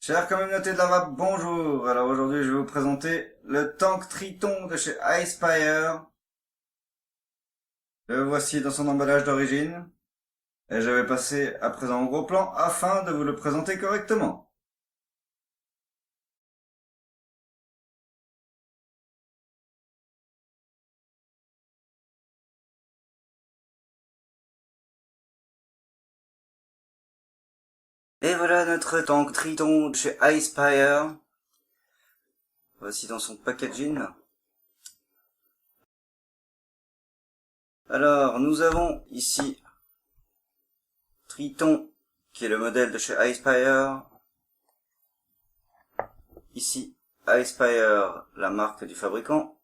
Chère communauté de la vape, bonjour. Alors aujourd'hui, je vais vous présenter le tank Triton de chez iSpire. Le voici dans son emballage d'origine. Et je vais passer à présent au gros plan afin de vous le présenter correctement. Et voilà notre tank Triton de chez iSpire. Voici dans son packaging. Alors, nous avons ici Triton, qui est le modèle de chez iSpire. Ici, iSpire, la marque du fabricant.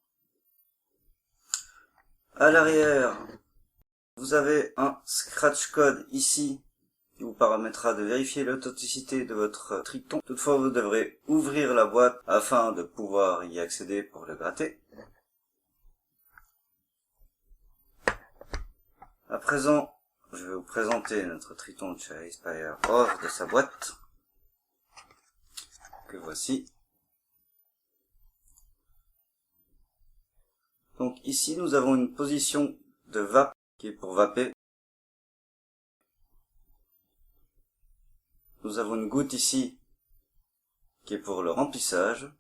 À l'arrière, vous avez un scratch code ici qui vous permettra de vérifier l'authenticité de votre Triton. Toutefois, vous devrez ouvrir la boîte afin de pouvoir y accéder pour le gratter. À présent, je vais vous présenter notre Triton de chez iSpire hors de sa boîte, que voici. Donc ici, nous avons une position de vape qui est pour vaper. Nous avons une goutte ici qui est pour le remplissage.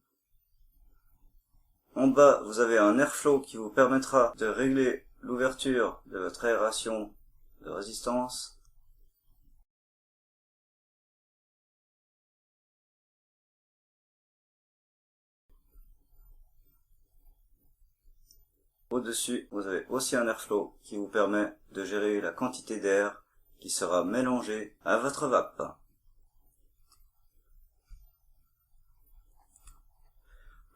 En bas, vous avez un airflow qui vous permettra de régler l'ouverture de votre aération de résistance. Au-dessus, vous avez aussi un airflow qui vous permet de gérer la quantité d'air qui sera mélangée à votre vape.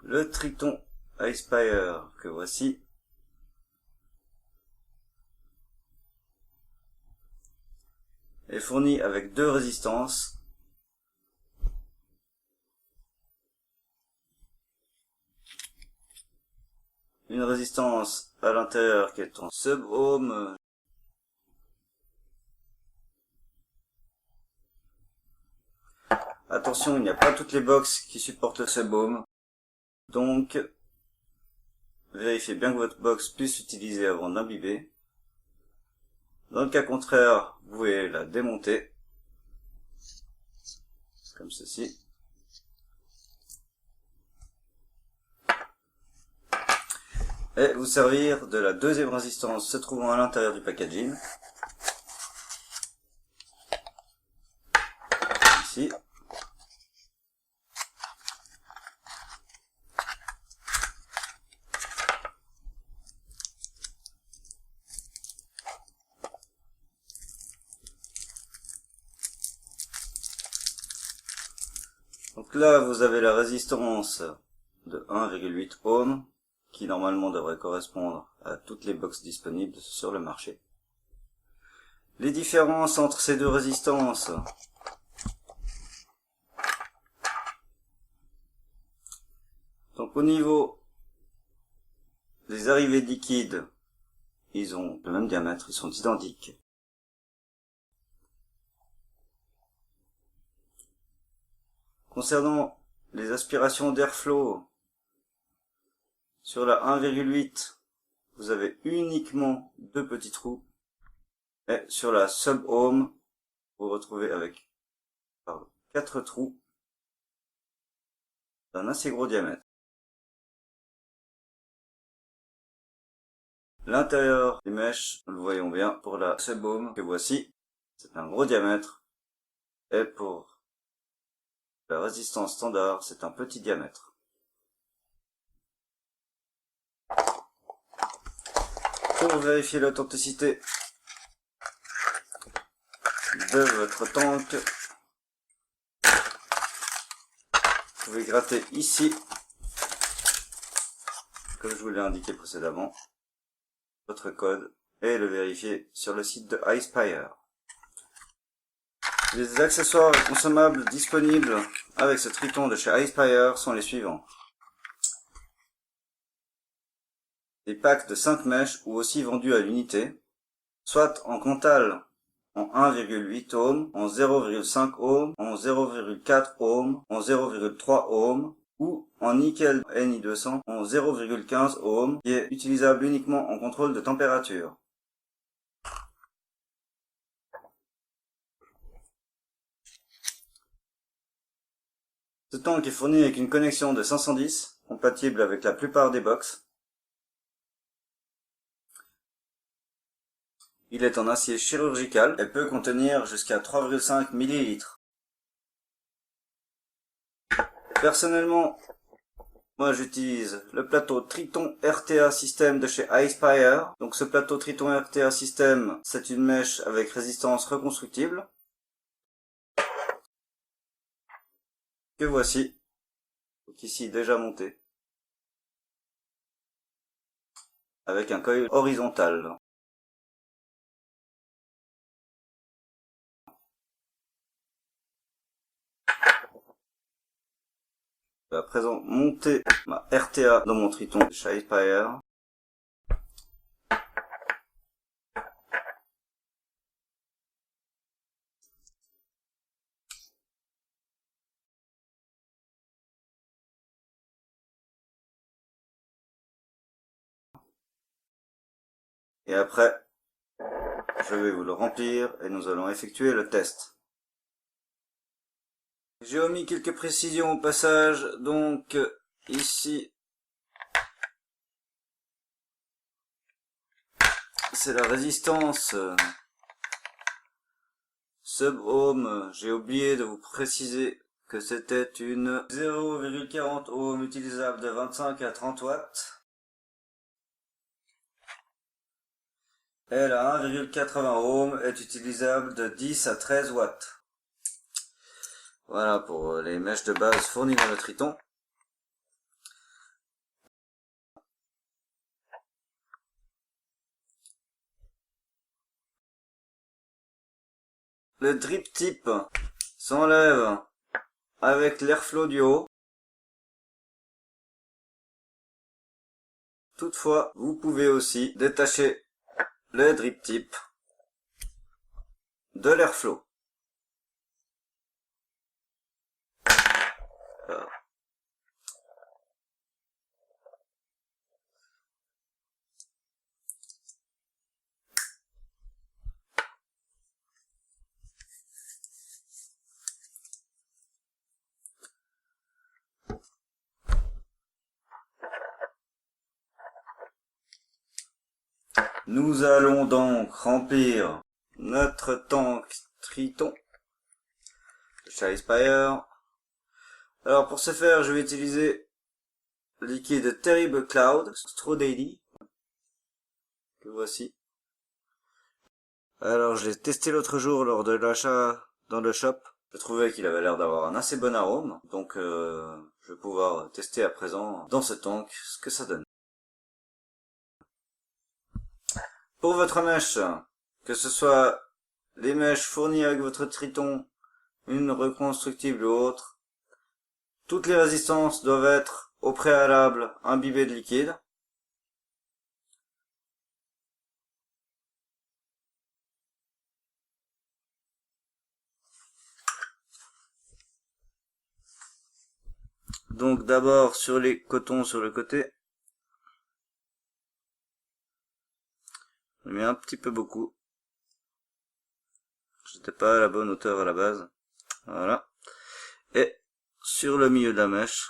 Le Triton iSpire que voici est fourni avec deux résistances. Une résistance à l'intérieur qui est en sub-ohm. Attention, il n'y a pas toutes les box qui supportent le sub-ohm. Donc, vérifiez bien que votre box puisse s'utiliser avant d'imbiber. Dans le cas contraire, vous pouvez la démonter, comme ceci. Et vous servir de la deuxième résistance se trouvant à l'intérieur du packaging. Ici. Donc là, vous avez la résistance de 1,8 ohm, qui normalement devrait correspondre à toutes les box disponibles sur le marché. Les différences entre ces deux résistances. Donc au niveau des arrivées liquides, ils ont le même diamètre, ils sont identiques. Concernant les aspirations d'airflow, sur la 1,8, vous avez uniquement deux petits trous. Et sur la sub-ohm, vous vous retrouvez avec 4 trous d'un assez gros diamètre. L'intérieur des mèches, nous le voyons bien pour la sub-ohm que voici, c'est un gros diamètre. Et pour la résistance standard, c'est un petit diamètre. Pour vérifier l'authenticité de votre tank, vous pouvez gratter ici, comme je vous l'ai indiqué précédemment, votre code et le vérifier sur le site de iSpire. Les accessoires consommables disponibles avec ce Triton de chez iSpire sont les suivants. Des packs de 5 mèches ou aussi vendus à l'unité, soit en Cantal en 1,8 ohms, en 0,5 ohms, en 0,4 ohms, en 0,3 ohms, ou en nickel Ni200 en 0,15 ohms, qui est utilisable uniquement en contrôle de température. Ce tank est fourni avec une connexion de 510, compatible avec la plupart des box. Il est en acier chirurgical et peut contenir jusqu'à 3,5 ml. Personnellement, moi j'utilise le plateau Triton RTA System de chez iSpire. Donc ce plateau Triton RTA System, c'est une mèche avec résistance reconstructible. Que voici. Donc ici déjà monté. Avec un coil horizontal. À présent monter ma RTA dans mon Triton chez iSpire. Et après, je vais vous le remplir et nous allons effectuer le test. J'ai omis quelques précisions au passage, donc ici, c'est la résistance sub-ohm. J'ai oublié de vous préciser que c'était une 0,40 ohm utilisable de 25 à 30 watts. Et la 1,80 ohm est utilisable de 10 à 13 watts. Voilà pour les mèches de base fournies dans le Triton. Le drip tip s'enlève avec l'airflow du haut. Toutefois, vous pouvez aussi détacher le drip tip de l'airflow. Nous allons donc remplir notre tank Triton chez iSpire. Alors pour ce faire, je vais utiliser le liquide Terrible Cloud Straw Daily, que voici. Alors je l'ai testé l'autre jour lors de l'achat dans le shop. Je trouvais qu'il avait l'air d'avoir un assez bon arôme, donc je vais pouvoir tester à présent dans ce tank ce que ça donne. Pour votre mèche, que ce soit les mèches fournies avec votre Triton, une reconstructible ou autre, toutes les résistances doivent être au préalable imbibées de liquide. Donc d'abord sur les cotons sur le côté. Je mets un petit peu beaucoup. J'étais pas à la bonne hauteur à la base. Voilà. Et sur le milieu de la mèche.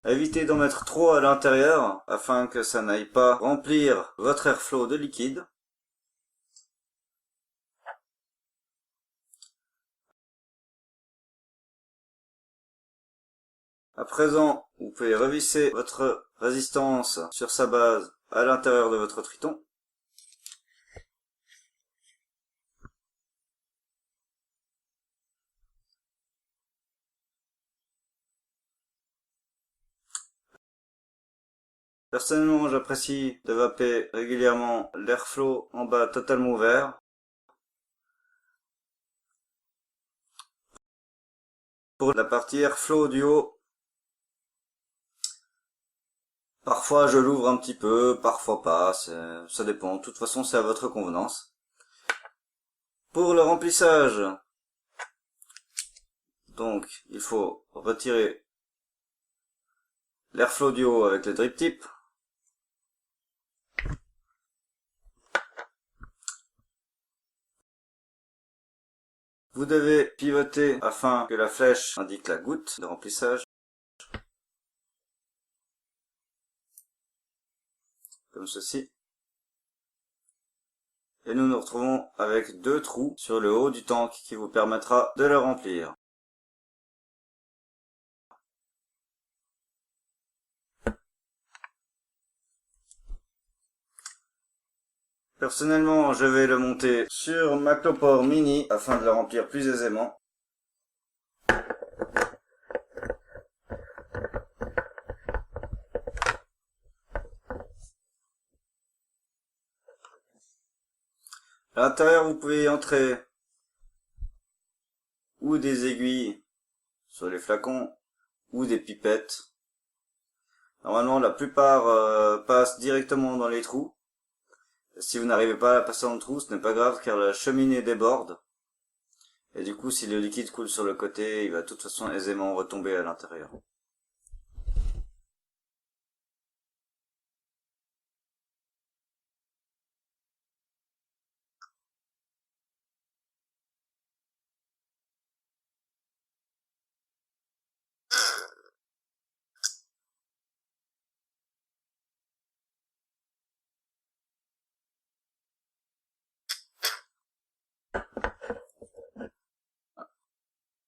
Évitez d'en mettre trop à l'intérieur afin que ça n'aille pas remplir votre airflow de liquide. À présent, vous pouvez revisser votre résistance sur sa base à l'intérieur de votre Triton. Personnellement, j'apprécie de vaper régulièrement l'airflow en bas totalement ouvert. Pour la partie airflow du haut, parfois je l'ouvre un petit peu, parfois pas, ça dépend. De toute façon, c'est à votre convenance. Pour le remplissage, donc il faut retirer l'airflow du haut avec le drip tip. Vous devez pivoter afin que la flèche indique la goutte de remplissage. Comme ceci. Et nous nous retrouvons avec deux trous sur le haut du tank qui vous permettra de le remplir. Personnellement, je vais le monter sur ma clopore mini afin de le remplir plus aisément. À l'intérieur, vous pouvez y entrer ou des aiguilles sur les flacons ou des pipettes. Normalement, la plupart passent directement dans les trous. Si vous n'arrivez pas à passer dans le trou, ce n'est pas grave car la cheminée déborde. Et du coup, si le liquide coule sur le côté, il va de toute façon aisément retomber à l'intérieur.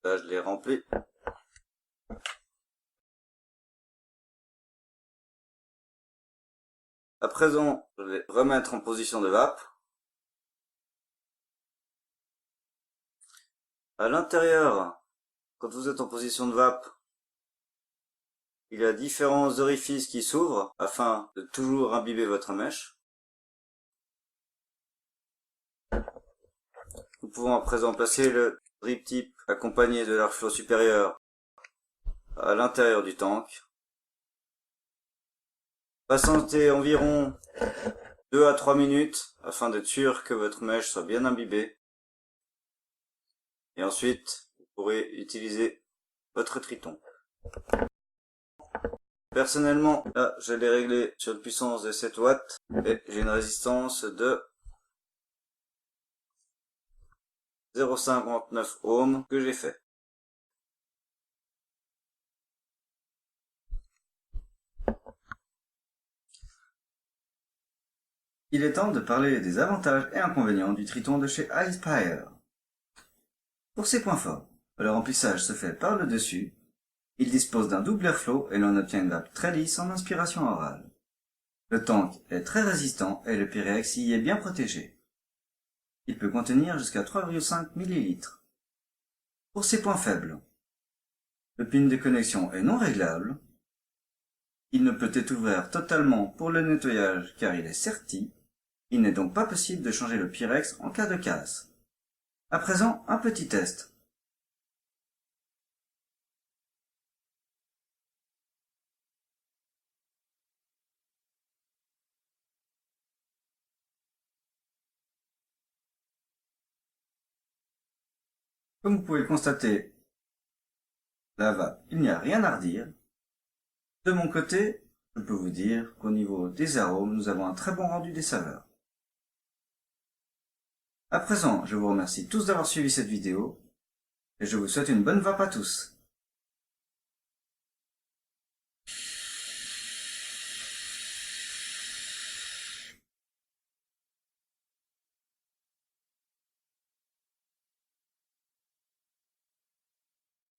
Là, je l'ai rempli. À présent, je vais remettre en position de vape. À l'intérieur, quand vous êtes en position de vape, il y a différents orifices qui s'ouvrent afin de toujours imbiber votre mèche. Nous pouvons à présent placer le drip tip accompagné de l'airflow supérieur à l'intérieur du tank. Patientez environ 2 à 3 minutes afin d'être sûr que votre mèche soit bien imbibée. Et ensuite, vous pourrez utiliser votre triton. Personnellement, là, je l'ai réglé sur une puissance de 7 watts et j'ai une résistance de 0,59 ohms que j'ai fait. Il est temps de parler des avantages et inconvénients du Triton de chez iSpire. Pour ses points forts, le remplissage se fait par le dessus, il dispose d'un double airflow et l'on obtient une vape très lisse en inspiration orale. Le tank est très résistant et le Pyrex y est bien protégé. Il peut contenir jusqu'à 3,5 ml. Pour ses points faibles, le pin de connexion est non réglable. Il ne peut être ouvert totalement pour le nettoyage car il est serti. Il n'est donc pas possible de changer le Pyrex en cas de casse. À présent, un petit test. Comme vous pouvez le constater, la vape, il n'y a rien à redire. De mon côté, je peux vous dire qu'au niveau des arômes, nous avons un très bon rendu des saveurs. À présent, je vous remercie tous d'avoir suivi cette vidéo et je vous souhaite une bonne vape à tous.